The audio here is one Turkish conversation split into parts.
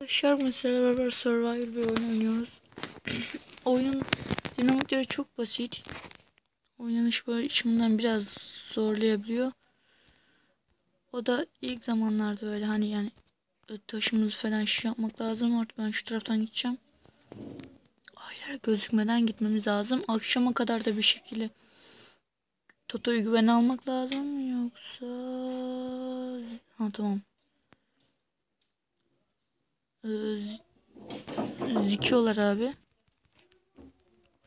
Arkadaşlar mesela beraber survival bir oyun oynuyoruz. Oyunun dinamikleri çok basit. Oynanış böyle içimden biraz zorlayabiliyor. O da ilk zamanlarda böyle hani yani taşımızı falan yapmak lazım. Artık ben şu taraftan gideceğim. Hayır, gözükmeden gitmemiz lazım. Akşama kadar da bir şekilde Toto'yu güvene almak lazım. Yoksa... Ha tamam. Zikiyorlar abi.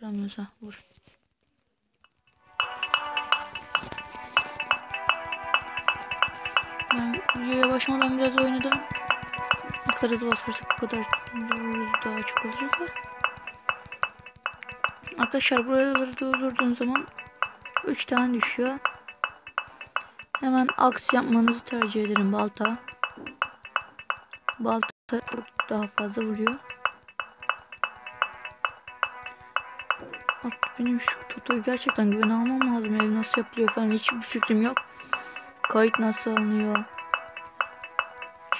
Vuramıyoruz ha, vur. Ben videoya başlamadan biraz oynadım. Ne kadar hızlı basarsak o kadar daha çok olacak da. Arkadaşlar buraları doldurduğun zaman 3 tane düşüyor. Hemen aks yapmanızı tercih ederim, balta. Balta çok daha fazla vuruyor. Artık benim şu Toto'yu gerçekten güvene almam lazım. Ev nasıl yapılıyor falan hiçbir fikrim yok. Kayıt nasıl alınıyor.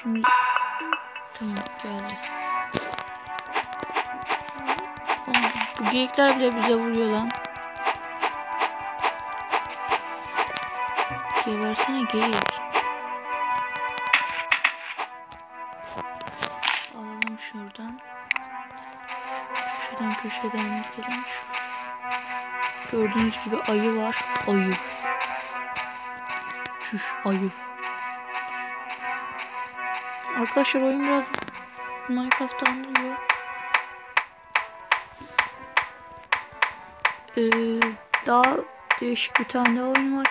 Şimdi tamam geldi. Bu geyikler bile bize vuruyor lan. Gebersene geyik. Alalım şuradan. Köşeden gidelim. Gördüğünüz gibi ayı var. Ayı. Çüş ayı. Arkadaşlar oyun biraz Minecraft'ı andırıyor. Daha değişik bir tane oyun var.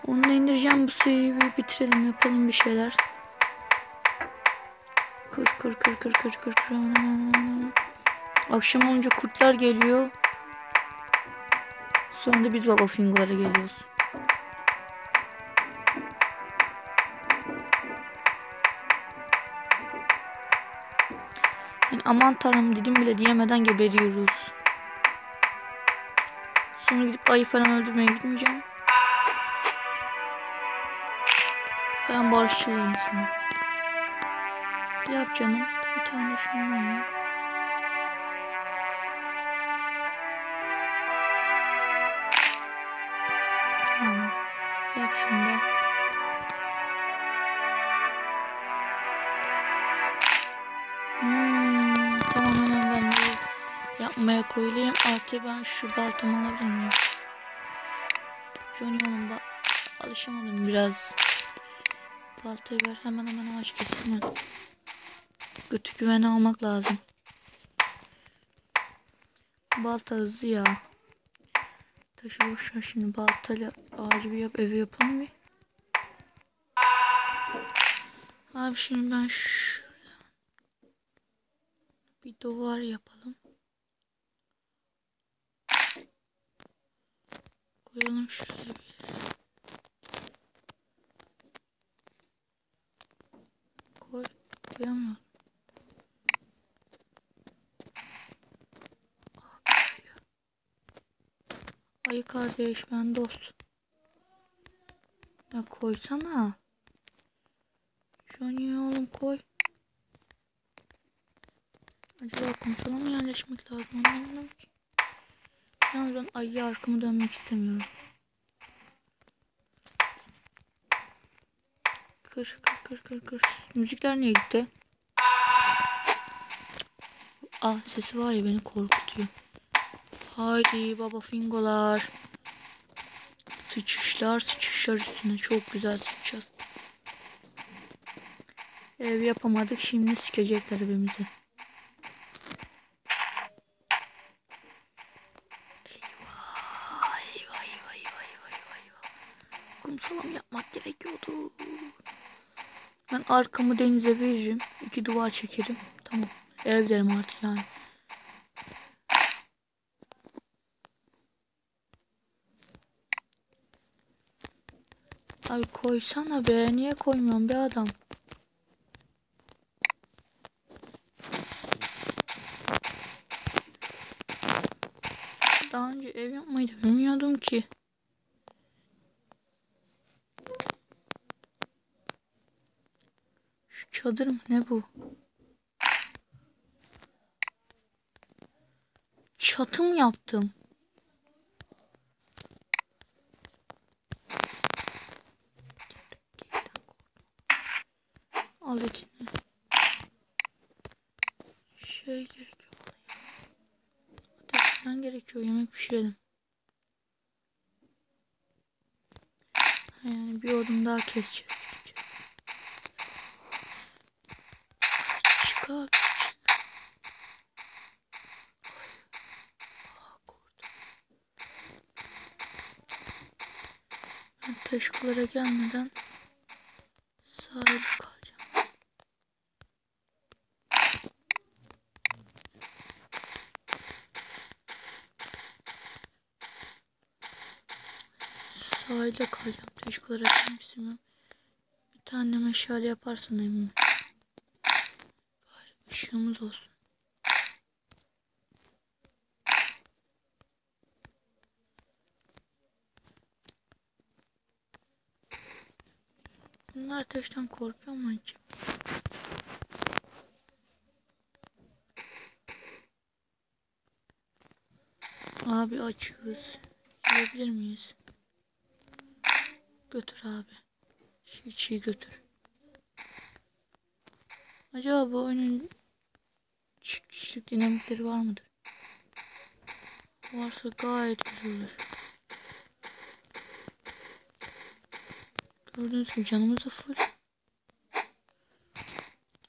Onu da indireceğim, bu seriyi bir bitirelim, yapalım bir şeyler. Kır. Akşam olunca kurtlar geliyor. Sonra da biz baba fingolara geliyoruz. Yani aman tanrım dedim bile diyemeden geberiyoruz. Sonra gidip ayı falan öldürmeye gitmeyeceğim. Ben barışçıl insanım. Yap canım. Bir tane şundan yap. Tamam. Yap şunu da. Tamam, hemen ben de yapmaya koyulayım. Artık ben şu baltamı alabilir miyim? Johnny'nin alışamadım biraz. Baltayı ver, hemen ağaç kesin. Götü güvene almak lazım. Balta hızlı ya. Taşı boşver, şimdi baltayla ağacı bir yap, evi yapalım bir. Abi şimdi ben bir duvar yapalım. Koyalım şuraya bir. Koyamıyorum. Ayı kardeş, ben dost. Ya koysana. Johnny oğlum koy. Acaba konsola mı yerleşmek lazım, anlamadım ki. Yalnız ben ayıya arkamı dönmek istemiyorum. Kır. Müzikler niye gitti? Sesi var ya, beni korkutuyor. Haydi baba fingolar. Sıçışlar üstüne. Çok güzel sıçacağız. Ev yapamadık, şimdi sikecekler evimizi. Eyvah. Kumsala mı yapmak gerekiyordu? Ben arkamı denize veririm. 2 duvar çekerim. Tamam. Ev derim artık yani. Abi koysana be. Niye koymuyorsun be adam? Daha önce ev yapmayı da bilmiyordum ki. Şu çadır mı ne bu? Çatı mı yaptım? Al etini. Şey gerekiyor bana ya. Ateşten gerekiyor. Yemek pişirelim. Yani bir odun daha keseceğiz. Çık abi çık. Ben taşkulara gelmeden sahilde kalacağım. Sahilde kalacağım. Taşkulara gelmek istemiyorum. Bir tane meşale yaparsan eminim. Bari ışığımız olsun. Bunlar ateşten korkuyor mu hiç? Abi açığız. Yiyebilir miyiz? Götür abi. Çiğ götür. Acaba bu oyunun çift kişilik dinamikleri var mıdır? Varsa gayet güzel olur. Gördüğünüz gibi canımız da full.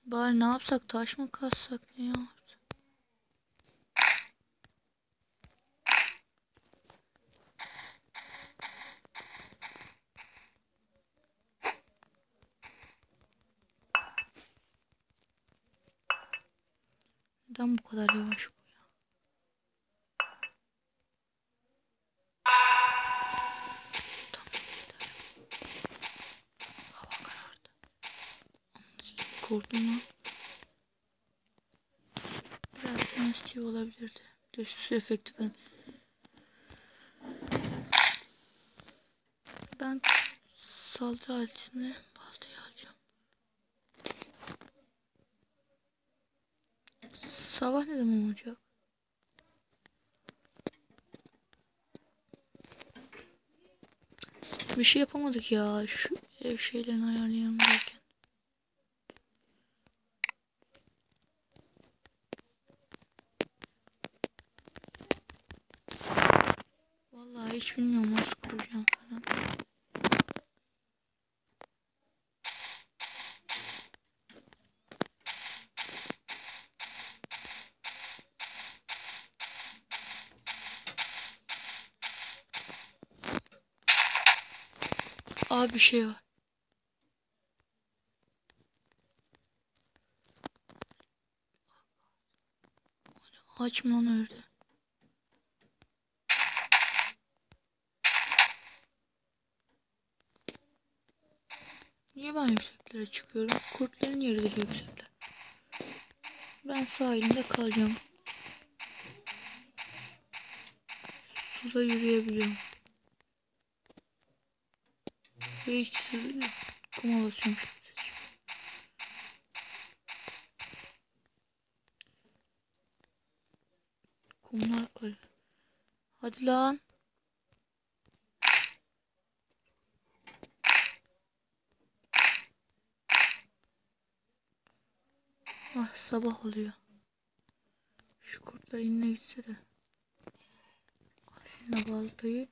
Bari ne yapsak, taş mı kazsak, ne yapsak? Neden bu kadar yavaş bu ya? Tamam gidelim. Hava karardı. Korktum lan. Biraz sensitif olabilirdi. Bir de su efekti falan. Ben saldırı aletini baltayı alacağım. Sabah ne zaman olacak? Bir şey yapamadık ya. Şu ev şeylerini ayarlayalım derken. Vallahi hiç bilmiyorum nasıl kuracağım falan. Abi bir şey var. Ağaç mı lan öyle? Niye ben yükseklere çıkıyorum? Kurtların yeridir yüksekler. Ben sahilde kalacağım. Suda yürüyebiliyorum. Ve hiç kuma basıyormuş. Kumlar koy. Hadi lan. Ah sabah oluyor. Şu kurtlar inine gitse de. Eline baltayı.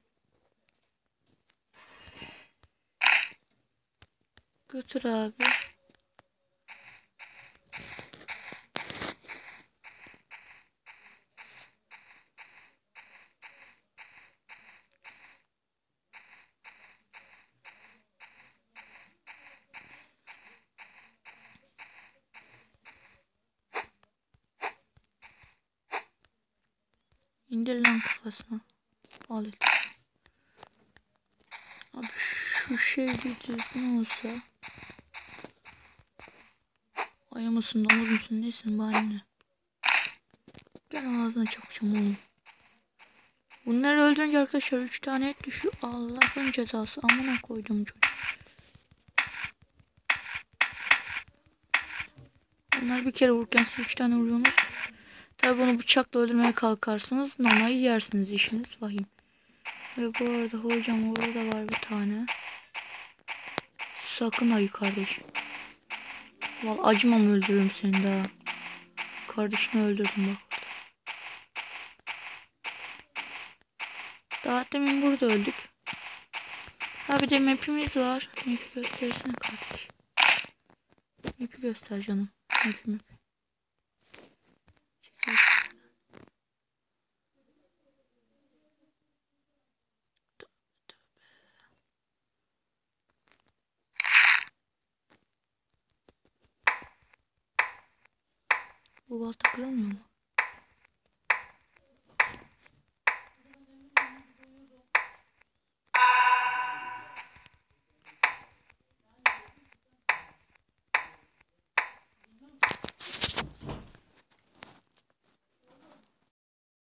Götür abi. İndir lan kafasına. Al et. Abi şu şey bir düzgün olsa. Ayı mısın, domuz musun, nesin bari ne? Gel ağzına çakacağım oğlum. Bunları öldürünce arkadaşlar 3 tane et düşüyor. Allah'ın cezası. Amına koydum çocuk. Bunlar bir kere vururken siz 3 tane vuruyorsunuz. Tabi bunu bıçakla öldürmeye kalkarsınız. Nanayı yersiniz, işiniz vahim. Ve bu arada hocam orada da var bir tane. Sakın ayı kardeş. Vallahi acımam, öldürürüm seni daha. Kardeşini öldürdüm bak. Daha demin burada öldük. Ha bir de map'imiz var. Map'i göstersene kardeş. Map'i göster canım. Map. Bu balta kıramıyor mu?